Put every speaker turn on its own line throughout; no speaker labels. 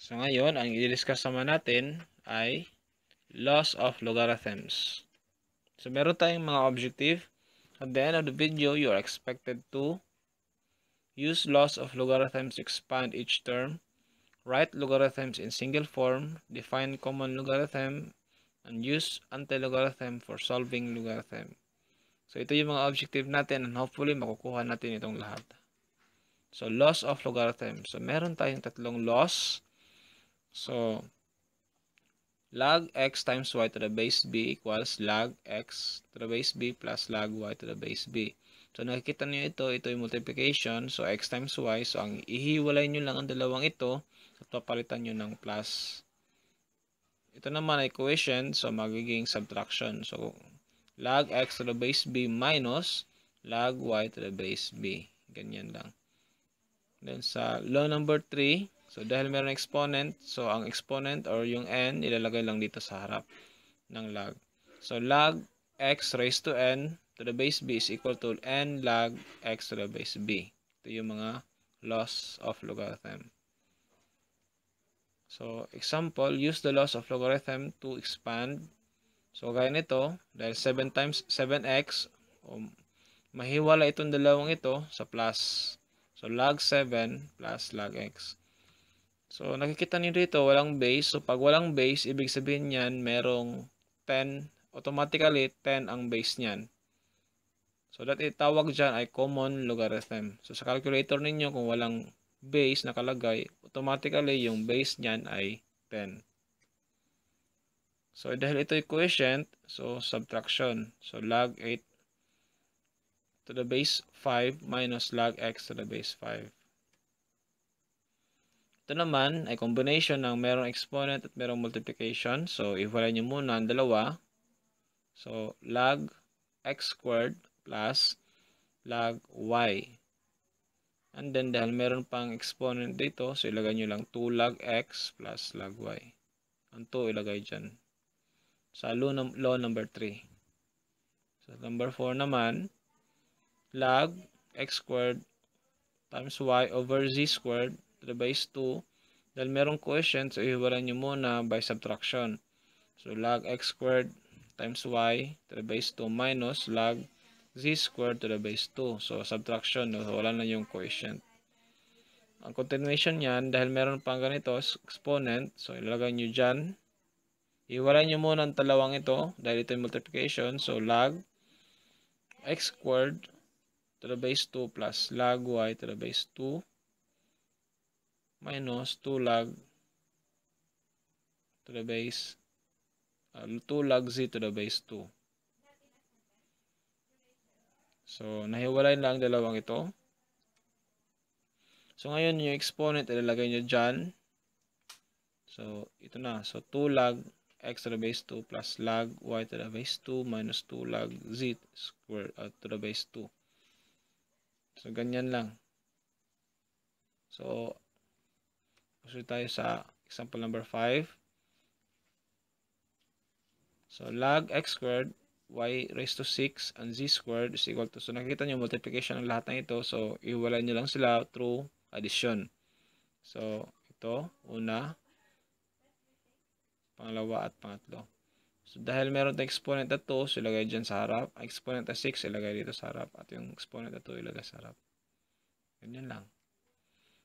So ngayon, ang i-discuss naman natin ay laws of logarithms. So meron tayong mga objective. At the end of the video, you are expected to use laws of logarithms to expand each term, write logarithms in single form, define common logarithm, and use anti-logarithm for solving logarithm. So ito yung mga objective natin and hopefully makukuha natin itong lahat. So laws of logarithm. So meron tayong tatlong laws. So log x times y to the base b equals log x to the base b plus log y to the base b. So nakikita niyo ito yung multiplication. So x times y. So ang ihiwalay niyo lang ang dalawang ito at papalitan niyo ng plus. Ito naman ay quotient. So magiging subtraction. So log x to the base b minus log y to the base b. Ganyan lang. Then sa law number 3, so dahil meron exponent, so ang exponent or yung n, ilalagay lang dito sa harap ng log. So log x raised to n to the base b is equal to n log x to the base b. Ito yung mga laws of logarithm. So example, use the laws of logarithm to expand. So gaya nito, dahil 7 times 7x, mahiwala itong dalawang ito sa plus. So log 7 plus log x. So nakikita niyo dito walang base. So pag walang base, ibig sabihin niyan merong 10. Automatically 10 ang base niyan. So that itawag diyan ay common logarithm. So sa calculator ninyo kung walang base nakalagay, automatically yung base niyan ay 10. So dahil ito ay quotient, so subtraction. So log 8 to the base 5 minus log x to the base 5. Ito naman ay combination ng merong exponent at merong multiplication. So, iwalay nyo muna ang dalawa. So, log x squared plus log y. And then, dahil meron pang exponent dito, so ilagay nyo lang 2 log x plus log y. Ang 2 ilagay dyan. Sa law number 3. So, number 4 naman, log x squared times y over z squared to the base 2. Dahil merong quotient, so ihiwalay nyo muna by subtraction. So log x squared times y to the base 2 minus log z squared to the base 2. So subtraction, wala na yung quotient. Ang continuation niyan, dahil meron pang ganito, exponent, so ilagay nyo dyan. Ihiwalay nyo muna ang dalawang ito, dahil ito yung multiplication. So log x squared to the base 2 plus log y to the base 2 minus 2 log to the base 2 log z to the base 2. So, nahiwalay lang dalawang ito. So, ngayon yung exponent, ilalagay nyo dyan. So, ito na. So, 2 log x to the base 2 plus log y to the base 2 minus 2 log z square to the base 2. So, ganyan lang. So, proceed tayo sa example number 5. So, log x squared y raised to 6 and z squared is equal to, so nakikita nyo multiplication ng lahat ng ito, so iwalay nyo lang sila through addition. So ito, una, pangalawa at pangatlo. So dahil meron tayong exponent na 2, so ilagay dyan sa harap. Ang exponent na 6 ilagay dito sa harap, at yung exponent na 2 ilagay sa harap. Ganyan lang.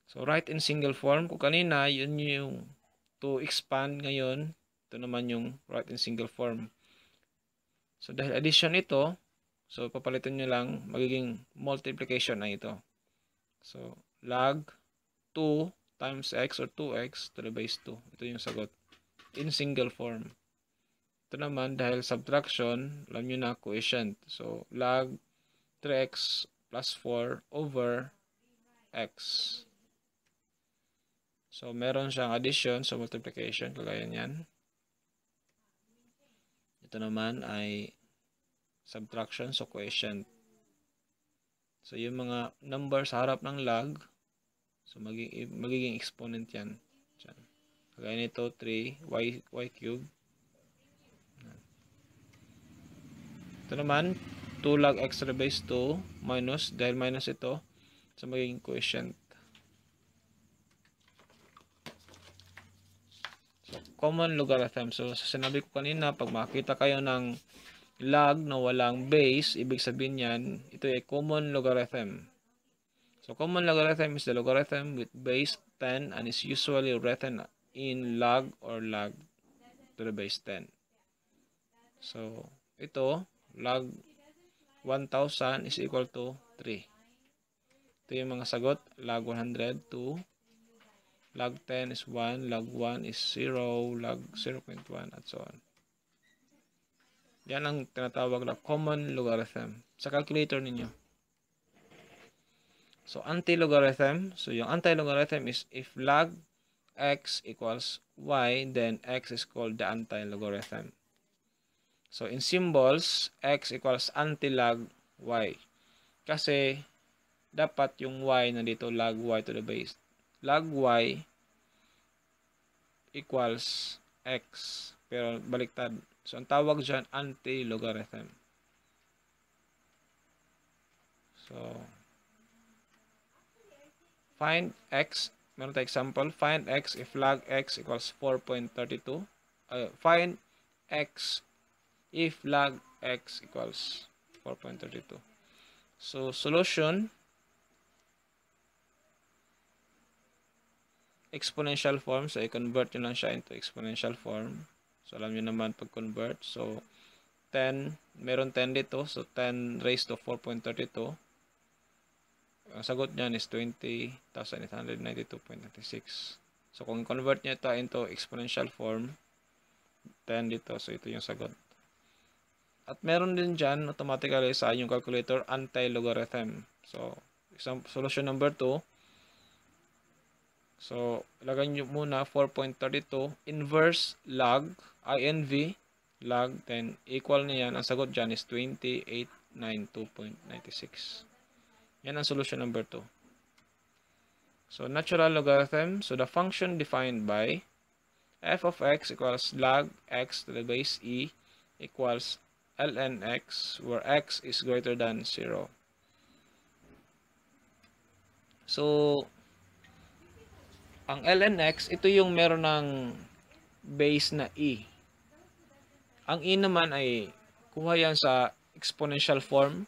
So write in single form. Kung kanina yun yung to expand, ngayon ito naman yung write in single form. So, dahil addition ito, so papalitan nyo lang, magiging multiplication na ito. So, log 2 times x or 2x to the base 2. Ito yung sagot. In single form. Ito naman, dahil subtraction, alam nyo na quotient. So, log 3x plus 4 over x. So, meron siyang addition, so multiplication, kagaya niyan. Ito naman ay subtraction, so quotient. So, yung mga number sa harap ng log, so magiging exponent yan. Kagaya nito, 3, y cube. Ito naman, 2 log x to the base 2 minus, dahil minus ito, so magiging quotient. common logarithm. So, sinabi ko kanina, pag makita kayo ng log na walang base, ibig sabihin yan, ito ay common logarithm. So, common logarithm is the logarithm with base 10 and is usually written in log or log to the base 10. So, ito, log 1,000 is equal to 3. Ito yung mga sagot, log 100, 2. Log 10 is 1, log 1 is 0, log 0.1, at so on. Yan ang tinatawag na common logarithm sa calculator ninyo. So, anti-logarithm. So, yung anti-logarithm is if log x equals y, then x is called the anti-logarithm. So, in symbols, x equals anti-log y. Kasi, dapat yung y nandito, log y to the base. Log y equals x. Pero, baliktad. So, ang tawag dyan, anti-logarithm. So, find x. Meron tayong example. Find x if log x equals 4.32. Find x if log x equals 4.32. So, solution, exponential form. So, i-convert nyo lang siya into exponential form. So, alam nyo naman pag-convert. So, 10, meron 10 dito. So, 10 raised to 4.32. Ang sagot niyan is 20,892.96. So, kung convert nyo ito into exponential form, 10 dito. So, ito yung sagot. At meron din dyan, automatically sa inyong calculator, anti-logarithm. So, solution number 2. So, ilagay nyo muna 4.32 inverse log, INV, log, then equal niyan. Ang sagot dyan is 2892.96. Yan ang solution number 2. So, natural logarithm. So, the function defined by f of x equals log x to the base e equals ln x, where x is greater than 0. So, ang ln x, ito yung meron ng base na e. Ang e naman ay kuha yan sa exponential form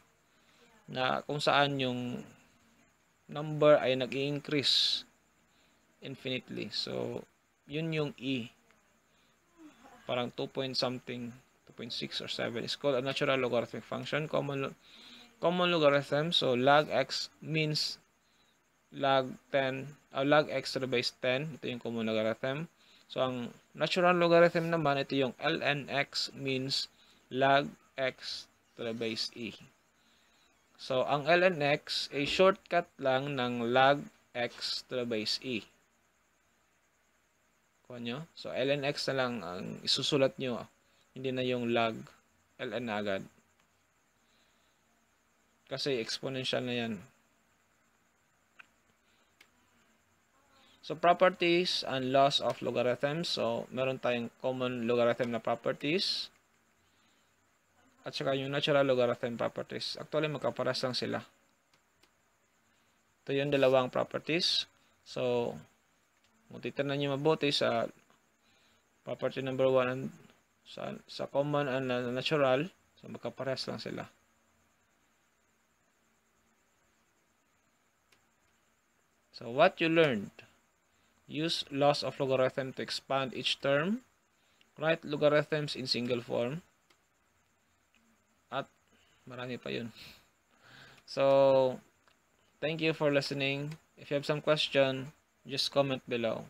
na kung saan yung number ay nag-i-increase infinitely. So, yun yung e. Parang 2 point something, 2.6 or 7 is called a natural logarithmic function, common logarithm. So, log x means log 10, log x to the base 10. Ito yung common logarithm. So, ang natural logarithm naman, ito yung ln x means log x to the base e. So, ang ln x ay shortcut lang ng log x to the base e. Kuha nyo? So, ln x na lang ang isusulat nyo. Hindi na yung log ln na agad. Kasi exponential na yan. So, properties and laws of logarithms. So, meron tayong common logarithm na properties. At saka yung natural logarithm properties. Actually, magkaparas lang sila. Ito yung dalawang properties. So, kung titignan nyo mabuti sa property number 1 sa common and natural, so magkaparas lang sila. So, what you learned. Use laws of logarithm to expand each term. Write logarithms in single form. At marami pa yun. So, thank you for listening. If you have some question, just comment below.